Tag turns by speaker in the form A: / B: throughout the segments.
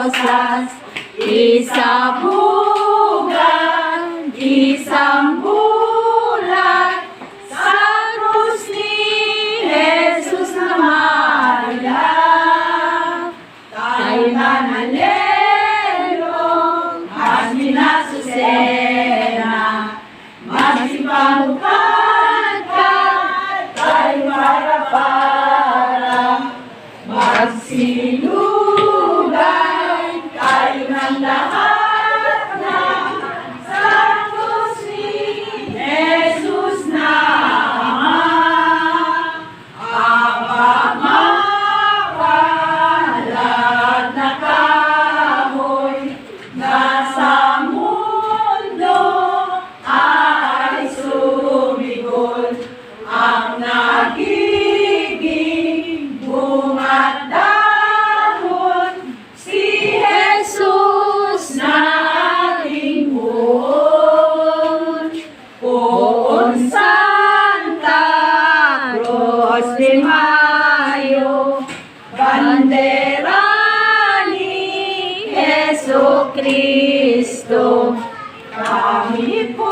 A: rosas, isang hugad, isang bulat, sa krus ni Jesus na mahal. Tayo nanalero, mas minasusena, mas ipangukad ka, tayo para magsilugay, tayo ng lahat na sa krus ni Jesus na mapamalat na kahoy nasa mundo ay sumigol ang nagiging bunga't dahon si Jesus na ating buon. Poon Santa Cruz de Mayo, bandera ni Jesucristo, kami po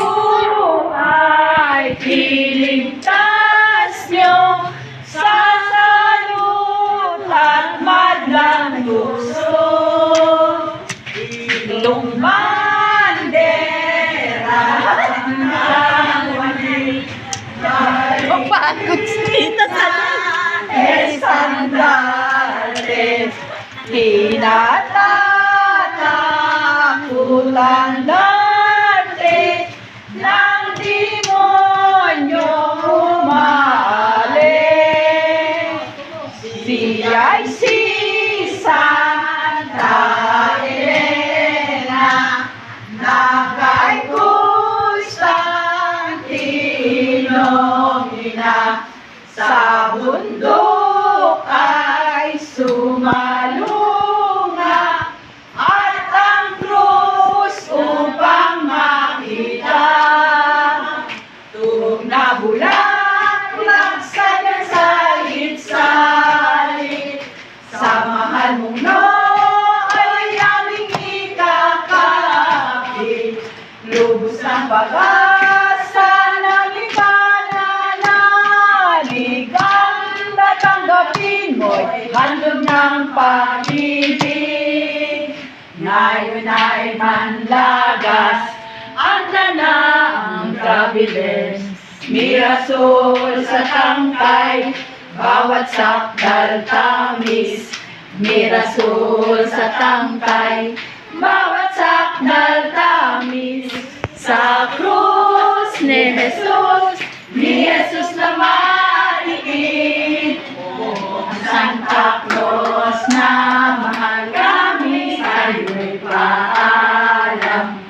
A: ay iligtas nyo sa salud at madlang gusto. Itong bandera ng wali
B: Pagod dito sa
A: estandarte, kinatatakutan darte ng demonyo umalis. Siya'y si Santa Elena na kay Constantino ina, sa bundok ay sumalunga at ang krus upang makita. Tunog na bulaklak sa salit-salit, sa mahal mong nooy aming ikakapit. Lubos ng pag-asa ng ipananalig, ang tatanggapin mo'y handog ng pag-ibig. Ngayon ay manlagas ang ang kabiles, mirasol sa tangkay, bawat sakdal tamis. Mirasol sa tangkay, bawat sakdal tamis. Sa krus ni Jesus na maliit, ang Santa Claus na mahal kami sa'yo'y paalam.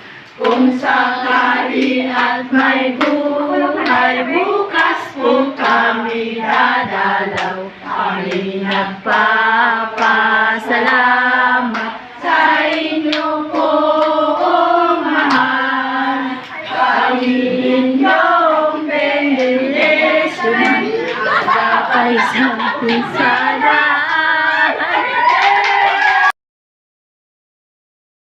A: Kung sakali at may buhay, bukas po kami dadalaw. Kami nagpapasalamat sa inyo poong mahal. Kami inyong benediction, agapay sa